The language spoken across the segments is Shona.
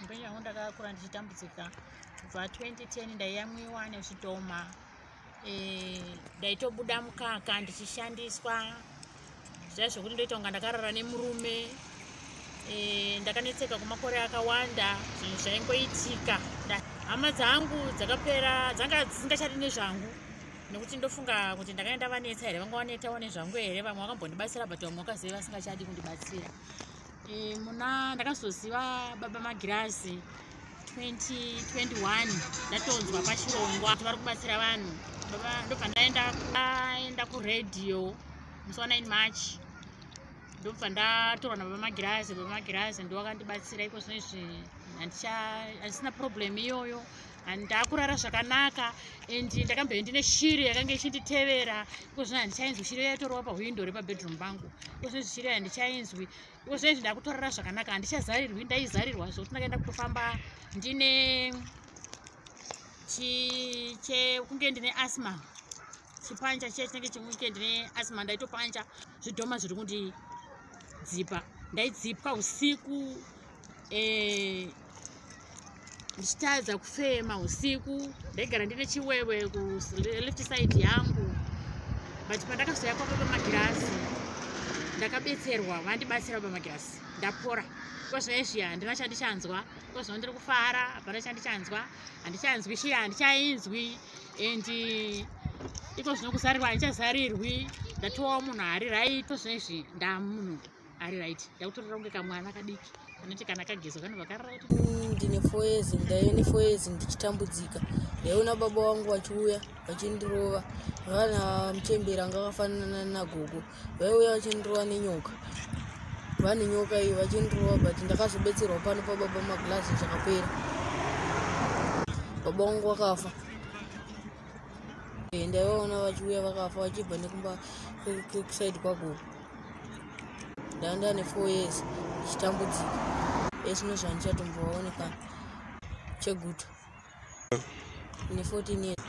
Mpenyu wangu ndakakura ndichitambudzika kubva 2010 ndaiyamwiwa nezvidhoma. Ndaitobuda mukaka ndichishandiswa zvaiva zvokuti ndoita kunga ndakarara nemurume. Ndakanetseka kwemakore akawanda, zvinhu zvaingoitika. Hama dzangu dzakapera dzanga dzisingachadi nezvangu nekuti ndofunga kuti ndakanga ndavanetsa here, vanga vanetawo nezvangu here, vamwe vakambondibatsira but vamwe vakaziva vasingachadi kundibatsira. Muna ndakazoziva baba magirazi 2021 ndatonzwa pachirongwa kuti vari kubatsira vanhu. Ndobva ndaenda kuredhiyo musi wa9 March. Ndobva ndatorwa nababa magirazi. Baba magirazi ndo vakandibatsira. Iko zvinezvi handisina problem iyoyo, ndakurara zvakanaka. And ndakambe ndine shiri yakanga ichinditevera. Iko zvino handichainzwi shiri yatorwa pahwindo repabedroom pangu. Iko zvinezvi shiri handichainzwi. Iko zvinezvi ndakutorara zvakanaka, handichazarirwi. Ndaizarirwa zvokuti ndakaenda kutofamba ndine kunge ndine asthma, chipanja chiya chinenge chikunge ndine asthma. Ndaitopanja zvidhoma zviri kundidzipa. Ndaidzipwa usiku, ndichitadza kufema usiku. Ndaigara ndine chiwewe ku left side yangu. But pandakazoya kwababa magirazi ndakabetserwa, vandibatsira baba magirazi, ndapora. Iko zvinezvi handina chandichanzwa. Iko zvino ndiri kufara, hapana chandichanzwa. Handichanzwi shiri, handichainzwi. And iko zvino kuzarirwa handichazarirwi. Ndatovawo munhu ari right. Iko zvinezvi ndamunhu ari right. Ndakutorera kunge kamwana kadiki kanoti kana kagezo kanobva karara kuti ndine 4 years. Ndaive ne 4 years ndichitambudzika. Ndaiona baba vangu vachiuya vachindirova. Vana muchembera anga akafanana nagogo. Vaiuya vachindirova nenyoka. Vane nyoka iyi vachindirova, but ndakazobetserwa pano pababa magirazi zvakapera. Baba vangu vakafa. Ndaivaona vachiuya vakafa vachibva nekumba kusaidi kwagogo. Ndanga ndane 4 years ndichitambudzika. Esino zvandichatombooneka cheguta. Ndine 14 years.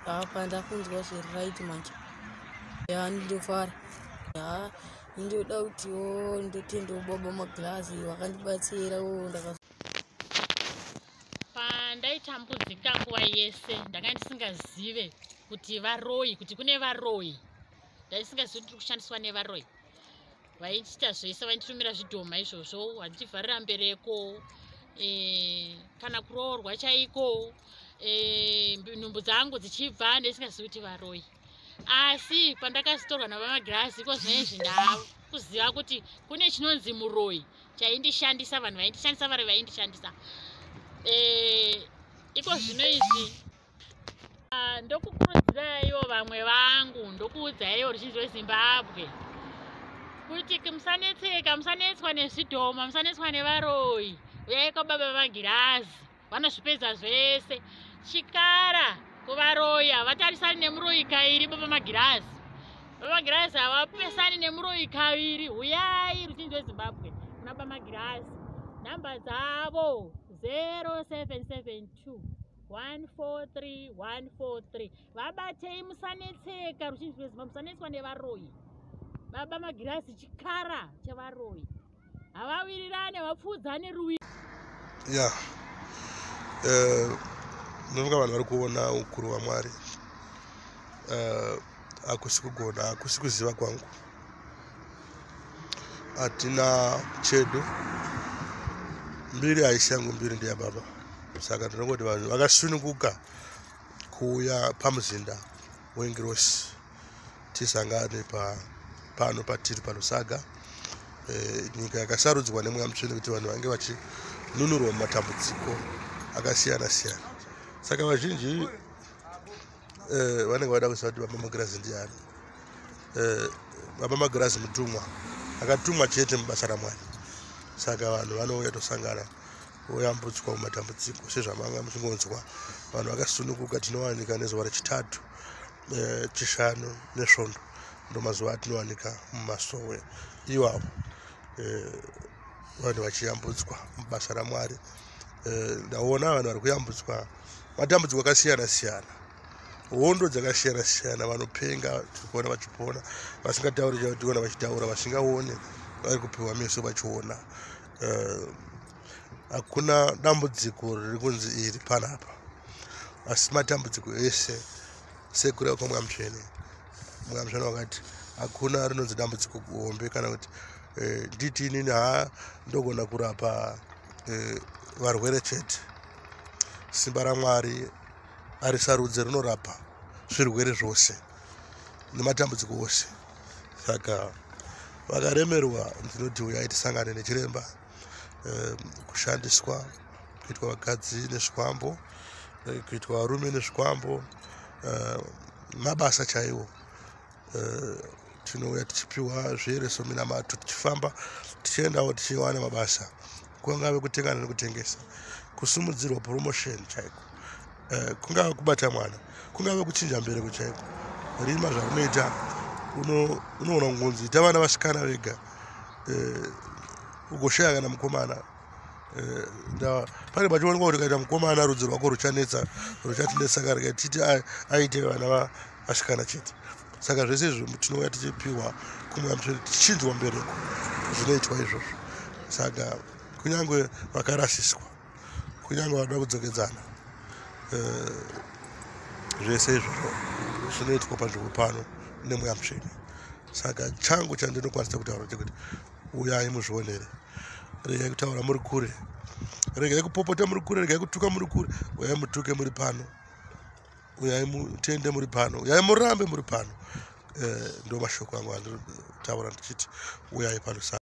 Apa ndakunzwa zviri right manje. Ndofara. Ndoda kutiwo ndotendawo baba magirazi vakandibatsira. Pandaitambudzika nguva yese ndanga ndisingazive kuti varoyi, kuti kune varoyi. Ndaisingazivi kuti kushandiswa nevaroyi. Vaichita zvese, vainditumira zvidhoma izvozvo, vandichivharira mbereko, kana kuroorwa chaiko, nhumbu dzangu dzichibva, ndaisingazivi kuti varoyi. Asi pandakazotorwa nababa magirazi, iko zvinezvi ndakuziva kuti kune chinonzi muroyi chaindishandisa, vanhu vaindishandisa, vari vaindishandisa. Iko zvino izvi ndokukurudziraiwo vamwe vangu, ndokuudzaiwo ruzhinji rweZimbabwe kuti musanetseka, musanetswa nezvidhoma, musanetswa nevaroyi. Uyai kwababa magirazi, vanozvipedza zvese. Chikara kuvaroyi, havatarisani nemuroyi kairi. Baba magirazi havapesani nemuroyi kaviri. Uyai ruzhinji rweZimbabwe kuna baba magirazi. Nhamba dzavo 0772 143 143. Vabatei, musanetseka ruzhinji rweZimbabwe, musanetswa nevaroyi. Baba magirazi chikara chevaroyi, havawirirane, havapfuudzane ruwiro. Ndinofunga vanhu vari kuona ukuru hwaMwari. Hakusi kugona, hakusi kuziva kwangu. Hatina chedu. Mbiri haisi yangu, mbiri ndeyababa. Saka ndinongoti vanhu vakasununguka kuuya pamuzinda wengirosi tisangane pano patiri paLusaga. Nyika yakasarudzwa neMweya Mutsvene kuti vanhu vange vachinunurwa mumatambudziko akasiyana siyana. Saka vazhinji vanenge vada kuziva kuti baba magirazi ndiani. Baba magirazi mutumwa, akatumwa chete mubasa raMwari. Saka vanhu vanouya tosangana voyambutswa mumatambudziko. Sezvamanga muchingonzwa vanhu vakasununguka tinowanika nezuva rechitatu, chishanu nesvondo. Ndo mazuva atinowanika mumasowe iwawo. Vanhu vachiyambutswa mubasa raMwari. Ndaona vanhu vari kuyambutswa matambudziko akasiyana siyana, hondo dzakasiyana siyana. Vanopenga tirikuona vachipona, vasingatauri tirikuona vachitaura, vasingaone vari kupiwa meso vachiona. hakuna dambudziko riri kunzi iri panapa, asi matambudziko ese sekuru kwamwamtsvene wakati hakuna rinonzi dambudziko kuhombe kana kuti nditi inini ndogona kurapa varwere chete. Simba raMwari arisarudze rinorapa zvirwere zvose nematambudziko ose. Saka vakaremerwa ndinoti uyai tisangane nechiremba, kushandiswa kuitwa vakadzi nezvikwambo, kuitwa varume nezvikwambo, mabasa chaiwo. Tinouya tichipiwa zviereso minamato tichifamba tichiendawo tichiwana mabasa, kungave kutenga nekutengesa, kusumudzirwa promotion chaiko, kungave kubata mwana, kungave kuchinja mbereko chaiko. Rima zvarunoita unoona ngunzi ita vana vasikana vega, ugoshaya kana mukomana. Pane pachionekwa kuti kaita mukomana rudzi rwako ruchanetsa ruchatinetsa karika titi aite vana vasikana chete. Saka zvese izvo tinouya tichipiwa kumwamtsvene tichinjwa mbereko zvinoitwa izvozvo. Saka kunyange vakarasiswa, kunyange vanoda kudzokedzana, zvese izvozvo zvinoitwa panzvimbo pano nemwamtsvene. Saka changu chandinokwanisa kutaura chekuti uyai muzvionere, regai kutaura muri kure, regai kupopota muri kure, regai kutuka muri kure, uyai mutuke muri pano, uyai mutende muri pano, uyai murambe muri pano. Ndo mashoko angu andinotaura ndichiti uyai pano.